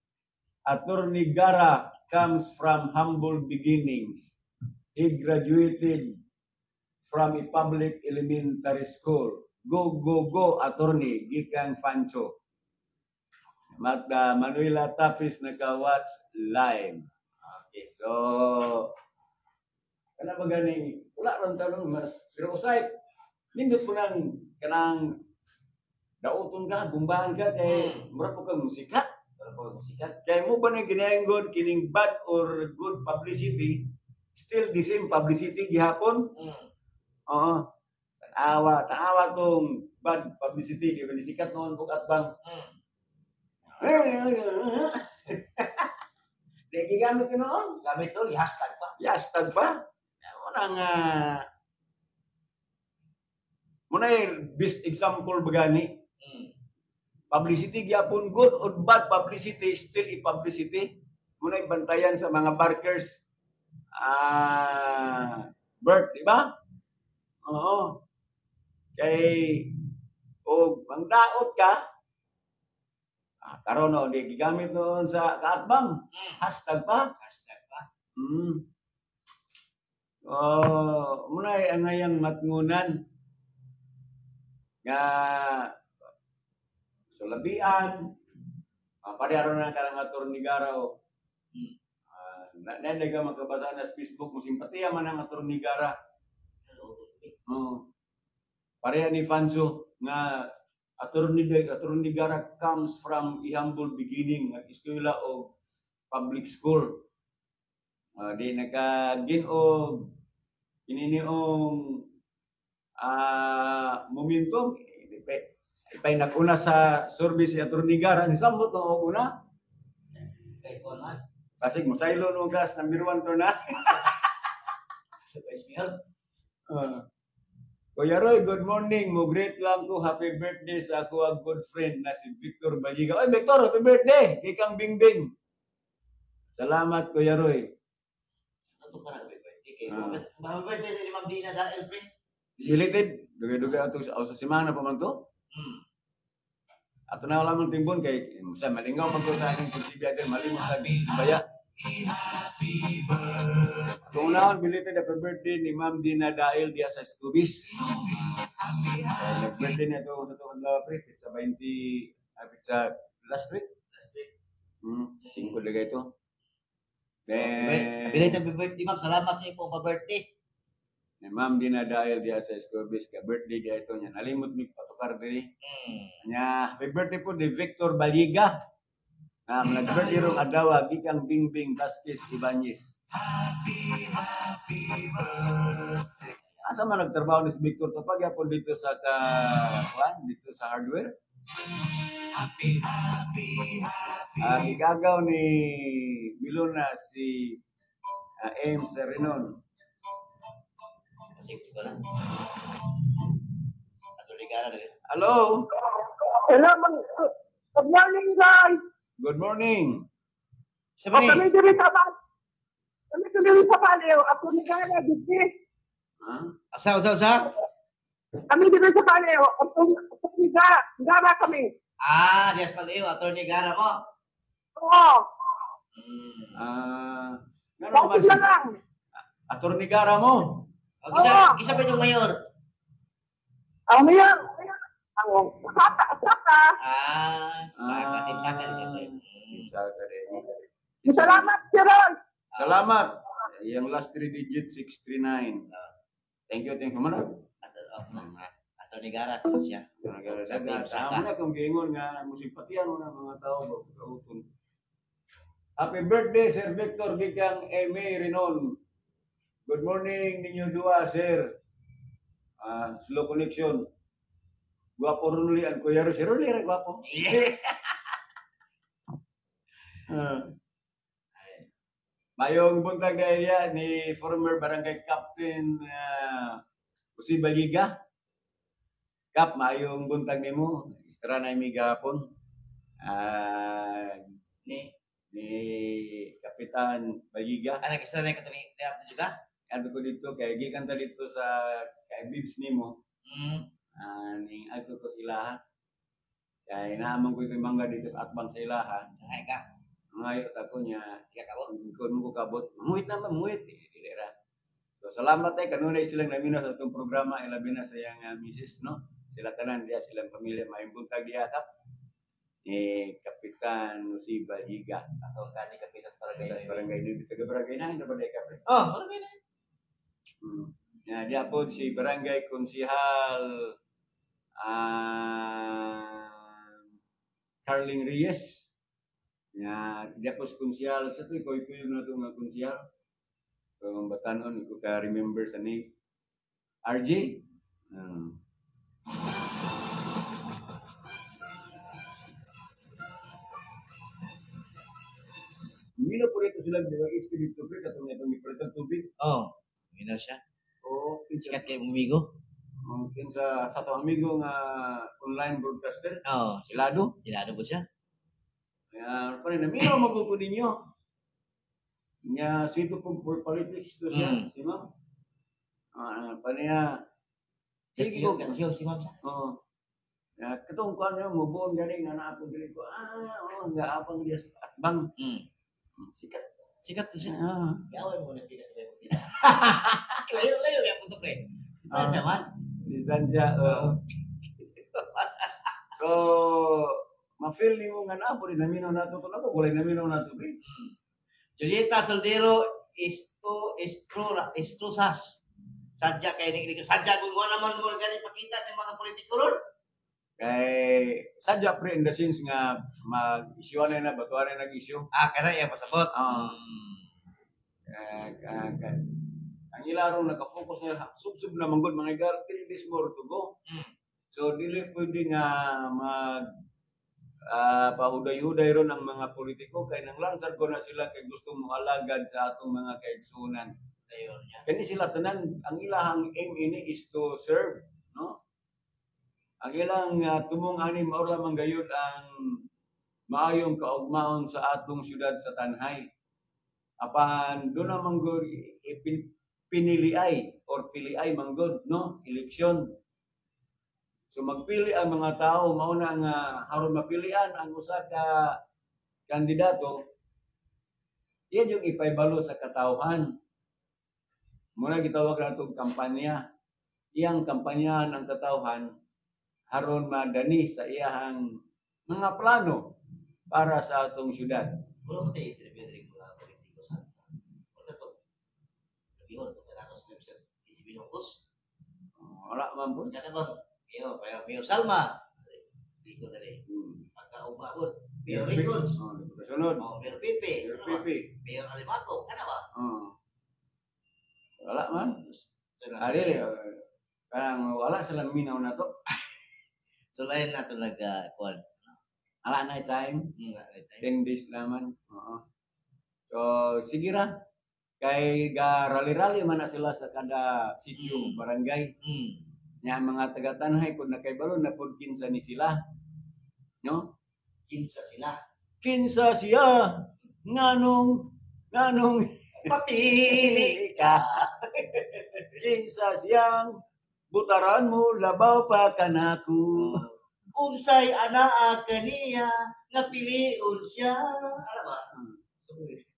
Attorney Gara comes from humble beginnings. He graduated from a public elementary school. Go, go, go, attorney, Gikang Fancho. Manuela Tapis nagka-watch live. Okay, so, kana ba ganing, wala ron tanong, mas, pero usay, nindot po nang, kanang, dauton ka, bumbahan ka, kay, mura po kang musikat. Kaya mo ba nang ginayanggon, kining bad or good publicity, still the same publicity gihapon? Oo. Tanawa tong bad publicity kay sikat noon kung atbang. Di gigamit yun noon. Gamit to, i-hashtag pa. Yastag pa. Muna best example bagani. Publicity gyapon, good or bad publicity, still i-publicity. Muna bantayan sa mga barkers. Bert, di ba? Oo. Kay o mangdaot ka, karon no, di gigamit noon sa kaatbang. Hashtag pa. Hashtag pa. Muna ang ngayang matngunan nga sulabian, pareharo na karang attorney Garaw. Nanday ka makabasa na sa Facebook mo, simpatiya man ang attorney Gara. Pareha ni Fanso nga attorney Gara comes from a humble beginning at eskwela o public school. Di nagka-ginog ininiong momentum. Ipay naguna sa service si attorney Gara ni sambot no una. Kay Konman. Pasig mo saylo no gas number 1 to na. Vice Mayor. Kuya Roy, good morning. Mo great lang ko. Happy birthday sa ako ang good friend na si Victor Baliga. Oy, Victor, happy birthday! Kikang Bingbing. Salamat, Kuya Roy. Ito ka na, birthday. Happy birthday ni Ma'am Dina dahil, pre. Belated. Dugay-dugay ato sa simana pa man to. Ato na wala mong timbon kay sa malingaw man ko sa aking konsibiya din. Malimot sa baya. Kung naon, belated happy birthday ni Ma'am Dina dahil diya sa Scoobies. Nag-birthday niya ito sa tuwan lawa, pre. Sa 20, sa last week. Last week. 5 lagay ito. Belated happy birthday, ma'am. Salamat sa iyong pa-birthday. Ni Ma'am Dina dahil diya sa Scoobies ka birthday diya ito niya. Nalimot mi patukar diri. Nya happy birthday po ni Victor Baliga. Nag-birthday ron adlaw gikang Bingbing Vasquez Ibanez. Asa man nagtrabaho ni si Victor to pagyapon dito sa dito sa hardware. Igagaw ni Milona si Ames Renon. Sige ko lang. Attorney Gara na. Hello. Hello, good morning, guys. Good morning. Sabi ni. Kami diri sa Paleo. Ako ni Gana, dito. Asa? Kami diri sa Paleo. Ako ni Gana kami. Dias Paleo, Attorney Gara mo. Oo. Ano naman Bakit si na lang? Attorney Gara mo? Isa pa itong mayor. Ang mayor. Ang saka. Saka. Salamat, Sharon. Salamat. Yung last 3 digit 639. Thank you. Manag. Attorney Gara siya. Tama na kung giingon nga musimpatiyan mo ng mga tao. Happy birthday, Sir Victor Gikang Eme Renon. Good morning ninyo dua, sir. Slow connection. Guwapo Runuli at Kuya Roy. Si Runuli rin guwapo. Mayong buntag na area ni former barangay captain Jose Baliga. Kap, mayong buntag ni mo. Istra na imi gapon. Ni Kapitan Baliga. Nag-isa na yung katulad juga? Ano ko dito, kaya gikan ta dito sa kay Bibs nimo. Ning ato ko sila. Kaya naamang ko yung mangga dito sa atbang sa ilahan. Ay ka. Ngayon ako niya, Kabot. kung ko kabot, muhit. Dira. So salamat ay kanunay silang namina sa itong programa, ilabi na sa iyang misis, no? Sila tanan diya, silang pamilya, may buntag diya kap. Kapitan si Baliga. Atong kani kapitas Barangay dito, taga-barangay na, hindi ba na kape? barangay na. Diya po si Barangay Konsihal Carling Reyes. Diya po si Konsihal, sa tuwi ko yung na itong Konsihal. Kung batanon, ko ka-remember sa name. RJ? ito sila, di ba, expedite tubig, katong itong ipalit tubig. Oh, yun na siya. O, kinsa, Sikat kayo umigo. kinsa sa itong amigo nga online broadcaster, Oh, silado. silado po siya. Kaya, pa rin, naminaw magugo ninyo. Nga, sweet po for politics to siya, di ba? Pa niya, sige ko, Kansiyog si ma'am. oo. Katong kuan nga mo buon gani nga naa ko diri ko. Nga apang diya sa atbang. Sikat. Sikat po siya. Ah. Gawin mo na pila sa kayo. Layo-layo kaya punto pre. Distansya man. Distansya. So, ma-feel nimo nga na po rin naminaw nato to na ko, walay naminaw nato rin. Julieta Soldero Estrosas. Sadya kay ni sadya kung ano naman mo gani pakita ng mga politiko ron. Kay sadya pre in the sense nga mag-issue na batuan na nag-issue. Kana iya pasabot. Ang ilarong nakafocus na sub-sub na manggod mga igal, 3 days more to go. So dili pwede nga pahuday-huday ron ang mga politiko kay nang lansad ko na sila kay gusto mo alagad sa atong mga kaigsunan. Dayon niya. Kani sila tanan ang ilahang aim ini is to serve, no? Ang ilang tumong ani mao lamang gayud ang maayong kaugmaon sa atong syudad sa Tanhay. Apan do na manggod piniliay or piliay manggod, no? Eleksyon. So magpili ang mga tao mao na nga aron mapilian ang usa ka kandidato. Iyan yung ipaybalo sa katawhan. Muna gitawag na itong kampanya. Iyang kampanyahan ng katawhan aron madani sa iyahang mga plano para sa atong syudad. Wala mo tayo interview rin mga politiko sa wala to. Yun, pagkatapos na sa isipinungkos. Wala man po. Kaya ba? Iyo, kaya Mayor Salma. Dito na rin. Pagka-umabot. Mayor Rickons. Kasunod. Mayor Pipe. Mayor Pipe. Mayor Alimato. Ano ba? Wala man. Dili. Parang wala silang minaw na to. So, layan na talaga, kuwan. Ala na time. 10 days naman. So, sige ra. Kay rally-rally man na sila sa kada sitio, barangay. Nya mga taga-Tanhay kung nakaibalo na pod kinsa ni sila. No? Kinsa sila. Kinsa siya nganong papili ka. Kinsa siyang butaran mo labaw pa kanako. Unsay anaa kaniya napiliun siya. Ano ba?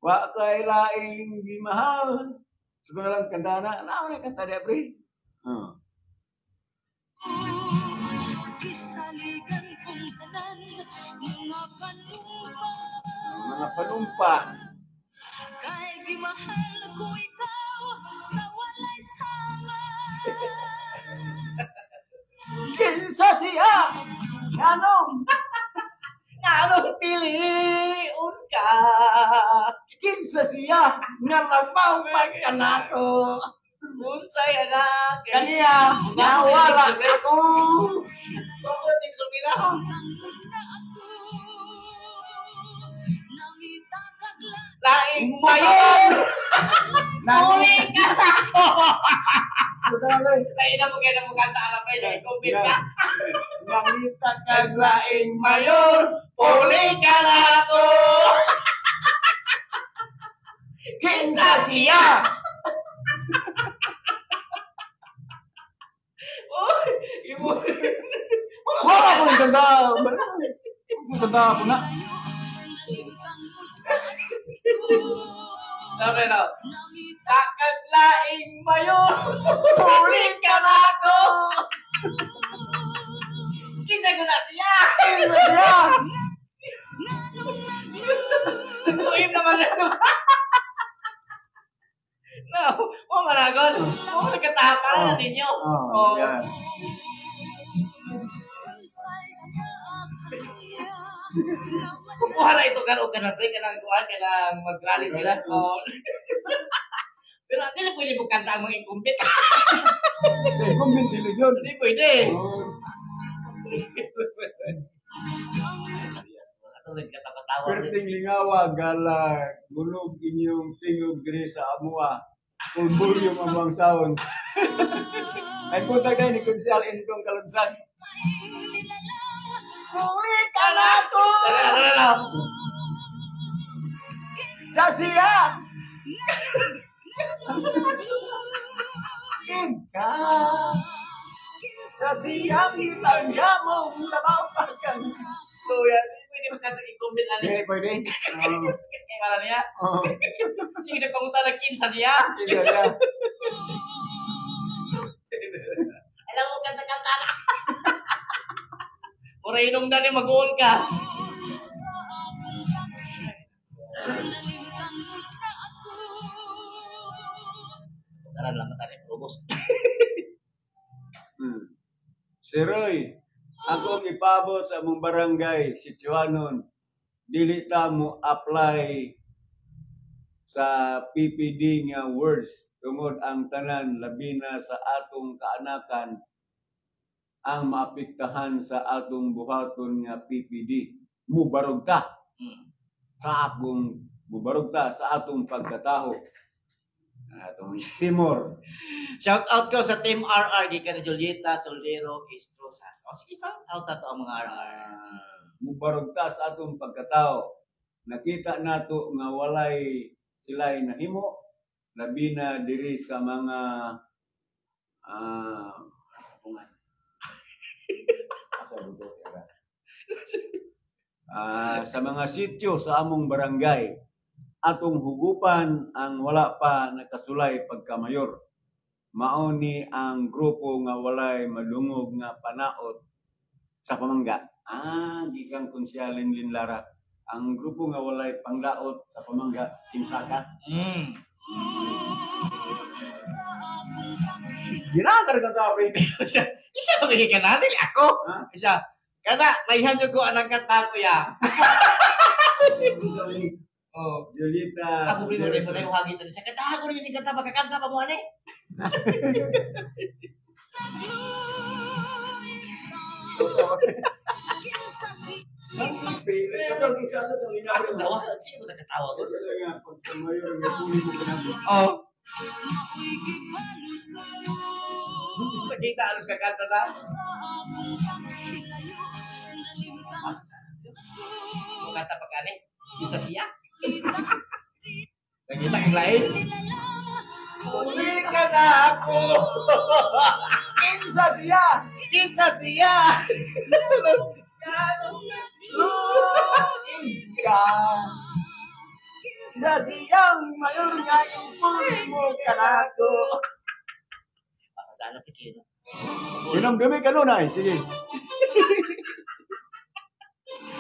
Wa kay laing gimahal. Sugo na lang kanta na. Naman na kanta niya, pre. Kisaligan kong tanan, Mga panumpa. kay gimahal ko ikaw sa walay sama. Kinsa siya nganong piliun ka. kinsa siya nga labaw pa kanako. Unsay anaa Kaniya nawala ako. Tungkol din sa bilang. Laing mayor! Uling ka na ako! Lain na mo kaya na mo kanta alam pa yun. Kumpit ka. Nangita kag laing Mayor! Uling ka na ako! kinsa siya. Uy! Ibo! Wala ko ng ganda. Ganda po na. Sabi na, kakaglaing mayor! Uling ka na ako! Kinsa ko na siya! Kinsa siya. Tuim naman na naman! No, mo managon. Mo nagkatapa na ninyo. Oh, yeah. Kukuha na ito kanong kanapre, kanang kuhan, kanang mag-rally sila. Pero hindi na pwede mo kanta ang mga incumbent. Kasi kumbin sila yun. Hindi pwede. Tuloy ka tawa-tawa. Perting lingawa, gala, gunog inyong tingog diri sa amua. Pulburyong amang sound. Ay punta kayo ni Kunsyal Intong Kalunsag. Uwi ka na ako! Tara. Sa siya! Ika! Sa siyang itangga mo, napapagang. So, yan. Pwede magkata i-comment ano. Hindi, pwede. Sakit kay para niya. Oo. Sige siya pangunta na kinsa siya. Iya, iya. Alam mo ka sa kantala. Mura inong ni mag-uol ka. Tara lang tayo robos. Si Roy, akong ipabot sa among barangay, Sityoanon, dili ta mo apply sa PPD nga words tungod ang tanan labi na sa atong kaanakan ang maapektahan sa atong buhaton nga PPD. Mubarog ta sa akong mubarog ta sa atong pagkataho. Atong Timor. Shout out ko sa Team RR gikan ni Julieta Soldero Estrosas. O sige, shout out na to ang mga RR. Mubarog ta sa atong pagkatao. Nakita nato nga walay sila'y nahimo labi na diri sa mga sa mga sityo sa among barangay atong hugupan ang wala pa nakasulay pagkamayor. Mao ni ang grupo nga walay madungog nga panaot sa pamangga. Gikan Konsyalin Linlara. Ang grupo nga walay pangdaot sa pamangga, Timsaka. Ginagara ka topic. Isa magiging ka natin ako. Ha? Isa. Kada, naihan ko anang kanta ko ya. Oh. Julieta. Ako rin mo na yung hagin doon. Sa kanta ko rin yung kanta, makakanta pa mo ano eh. Asa daw? Sino mo nagkatawa ko? Oh. Nakita alos kakanta na. Kanta pa kani? Isa siya? Nakita kang lain? Uli ka na ako! Kinsa siya! Kinsa siya! Ika! Sa siyang mayor nga yung puli mo kanako. Sana pikir. Inom-dumi ka nun ay. Sige.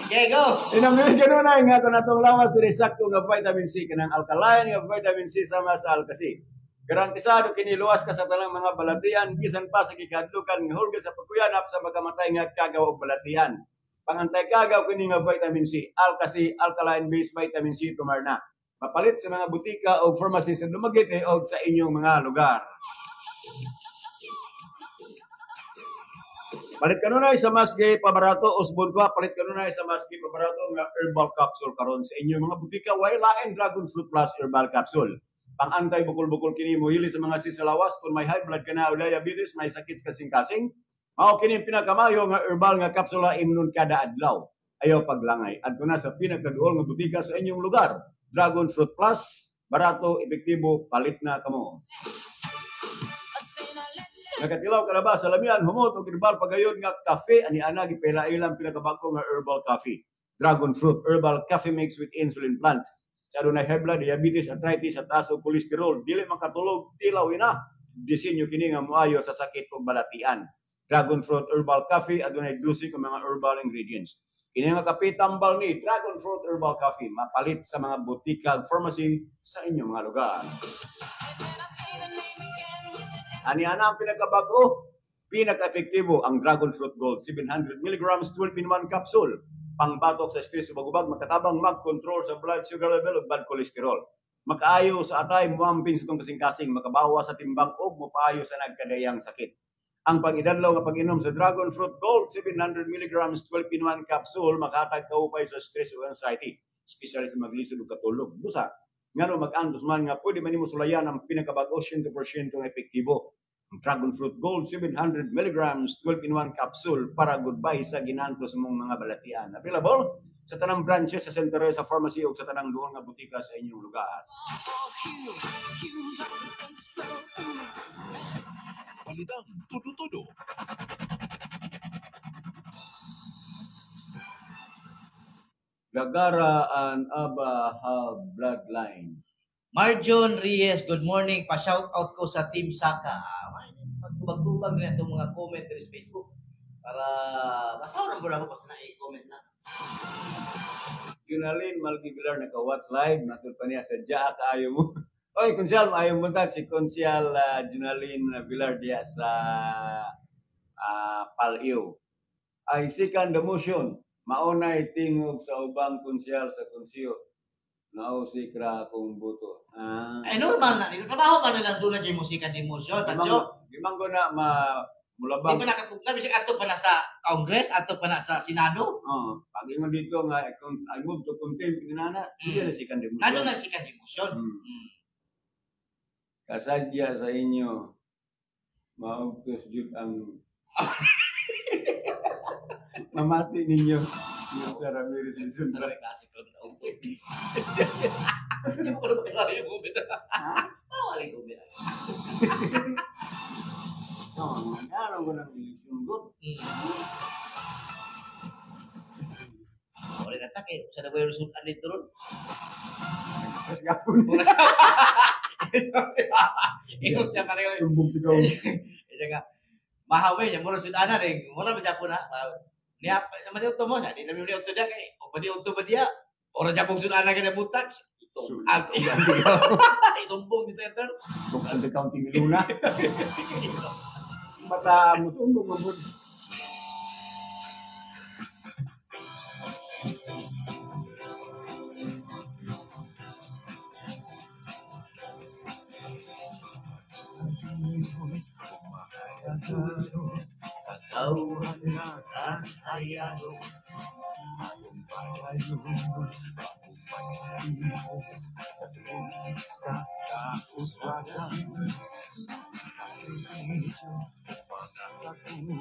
Okay, go! Inom-dumi ka nun ay. Nga ito na itong lawas diri sakto nga vitamin C. Kanang alkaline nga vitamin C sama sa alkasi. Garantisado kiniluwas ka sa tanang mga balatian. Bisan pa sa gikadlukan nga hulga sa pagkuyanap sa magamatay nga kagaw o balatian. Pangantay kagaw kini nga vitamin C. Alkasi, alkaline-based vitamin C tumarna. Mapalit sa mga butika o pharmacy sa Dumaguete o sa inyong mga lugar. Palit ka nun ay sa maski pabarato usbon ko, palit ka nun ay sa maski pabarato nga herbal capsule karon sa inyong mga butika. Way lain Dragon Fruit Plus herbal capsule. Pang-antay bukol-bukol kini mo hili sa mga sisalawas kung may high blood ka na o diabetes, may sakit kasing-kasing. Mao kini pinakamayo nga herbal nga kapsula imnon kada adlaw. Ayaw paglangay. Adto na sa pinakaduol nga butika sa inyong lugar. Dragon Fruit Plus, barato, epektibo, palit na kamo. Nakatilaw ka na ba sa lamian, humot o kirbal pagayon nga kafe, ani ana gipela-ilang pinakabago nga herbal coffee. Dragon Fruit Herbal Coffee Mix with Insulin Plant. Sa adunay high blood, diabetes, arthritis, at taas o kolesterol, dili makatulog, tilaw ina. Disenyo kini nga muayo sa sakit o balatian. Dragon Fruit Herbal Coffee, adunay 12 ka mga herbal ingredients. Kini nga kape tambal ni Dragon Fruit Herbal Coffee, mapalit sa mga butika ug pharmacy sa inyong mga lugar. Ani ana ang pinakabago, pinaka-epektibo ang Dragon Fruit Gold, 700 mg 12-in-1 capsule. Pangbatok sa stress ug bagubag, makatabang mag-control sa blood sugar level ug bad cholesterol. Makaayo sa atay muamping sa itong kasing-kasing, makabawa sa timbang ug mopaayo sa nagkadayang sakit. Ang pag-idadlaw nga pag-inom sa Dragon Fruit Gold 700 mg 12 in 1 capsule makatag kaupay sa stress ug anxiety, especially sa maglisod ug katulog. Busa, ngano mag-antos man nga pwede man nimo sulayan ang pinakabag-o 100% nga epektibo. Ang Dragon Fruit Gold 700 mg 12 in 1 capsule para goodbye sa ginantos mong mga balatian. Available sa tanang branches sa Santa Rosa Pharmacy ug sa tanang duol nga butika sa inyong lugar. Balidang tudo-tudo. Gagaraan Aba Bloodline. Marjon Reyes, good morning. Pa-shout out ko sa Team Saka. Magtubag na itong mga comment sa Facebook. Para basaw na mo na ako na i-comment na. Junalyn Malgibilar naka-watch live. Natul pa niya sa Diya kaayo mo. Oy, Konsyal, ayaw mo si Konsyal Junalyn Villar diya sa Pal-Iw. Ay second the motion. Maunay tingog sa ubang konsyal sa konsiyo. Nausikra kung buto. Ay normal na. Trabaho pa nilang doon na dyan musika di motion. Pancho, Di man ko na di mulabang. ba nakapugla? Bisig ato pa na sa Congress, ato pa na sa Senado. Pag ingon dito nga, I move to contempt inana, hindi na second the motion. Nado na sika di motion. Kasadya sa inyo, maugtos jud ang mamati ninyo. Yung sa Ramirez Lizon. Sabi kasi ko na upo. Hindi mo ko na makilala yung comment. Wala yung comment. Ano ko ng election good? Wala na take. Sa na ba yung resulta dito ron? Mas gapon. Ikot siya pareho. Sumbong tigaw. Ito nga. Mahaway niya. Mura sudana rin. Mura ba siya po na? Niya, naman yung mo siya. Di namin yung uto niya. O ba di uto ba diya? Ora siya pong sudana ka na butag. Ito. Isumbong dito ito. Buksan the counting luna. Mata mo sumbong mo. Katauhan na ang hayalo. Anong pagayo, bagong pag-ibos, patulong sa kauswagan. Sakripisyo, mga kakuti,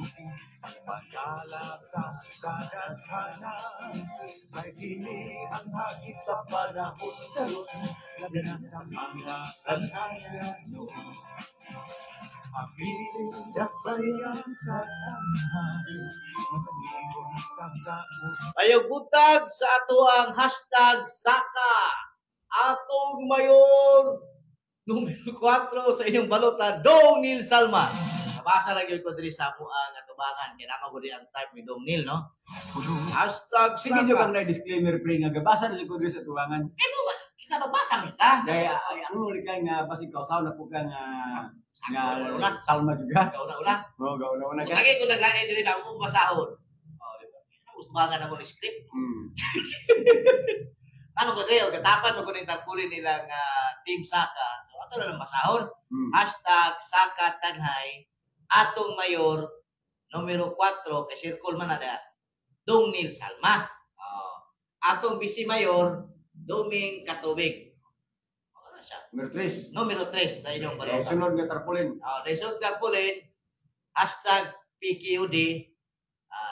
magala sa kadaghanan. May dini ang hagit sa panahon karon, labi na sa mga kanayano. Abiling dabayan sa tanghali, masalingon sa kaon. Ayaw butag sa ato ang hashtag Saka. Atong mayor numero 4 sa inyong balota, Dong Nil Salma. Nabasa lang yun ko diri sa mo ang atubangan. Kinama ko din ang type ni Dong Nil, no? Hashtag Sige nyo Saka. kang na-disclaimer pre nga gabasa na si Kudri sa tuwangan. Kita magbasa mo ta. Kaya ang ulit ka nga basig kausaw na po ka nga Una. Salma juga. Kauna-una. Oo, gauna-una ka. Lagi ko naglain din na akong basahon. Usbangan na mo ni script. Ano ko tayo, katapan mo ko ng tarpulin nilang Team Saka. So, ato na lang basahon. Hashtag Saka Tanhay. Atong mayor, numero 4, kay circle man na Dong Nil Salma. Atong vice mayor, Doming Katubig. Ano siya? Numero 3 sa inyong balota. Sunod nga tarpulin. Result tarpulin, hashtag PQD,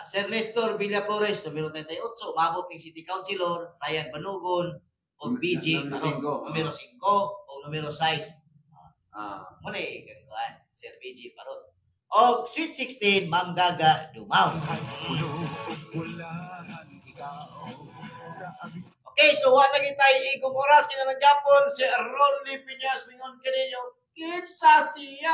Sir Nestor Villaflores, numero 38, umabot ng City Councilor, Ryan Banugon, o BG, numero 5, o numero 6. Muna gano'n, Sir BG Parot. O Sweet 16, Ma'am Gaga Dumaw. Okay, so wala naging tayo ikong oras, kinalang Japon, si Ronnie Piñas, mingon kaninyo, kinsa siya.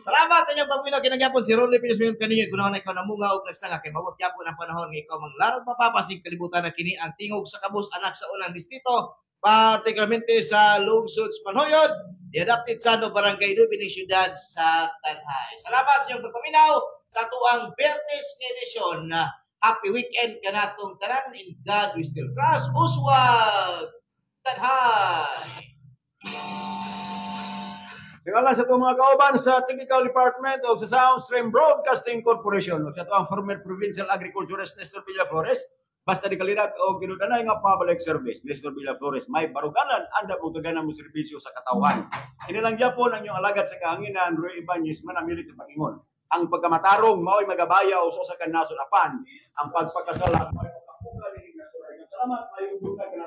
Salamat sa inyong pamilya kinagyapon si Ronnie Piñas mingon kaninyo, gunawan na ikaw na munga o nagsanga kay mabot yapon ang panahon ng ikaw manglarong mapapas ng kalibutan na kini ang tingog sa kabus anak sa unang distrito, particularmente sa lungsod sa Panhoyod, i-adapted sa Barangay Lubining Syudad sa Tanhay. Salamat sa inyong pagpaminaw sa tuang Bernes nga edisyon na happy weekend kanatong tanan. In God we still trust. Uswag! Tanhay! Singalan sa itong mga kauban sa Technical Department o sa Soundstream Broadcasting Corporation o sa itong former Provincial Agriculturist Nestor Villaflores, basta di kalirat o ginudanay nga public service. Nestor Villaflores, may baruganan, anda po taganan mo serbisyo sa katawan. Inilang Japon ang inyong alagad sa kahanginan, Roy Ibanez, manamilit sa Pangingon. Ang pagkamatarong, mao'y magabaya o sa kanasod apan, ang pagpagkasala, mao'y pagkapugal, salamat, mayong buntag na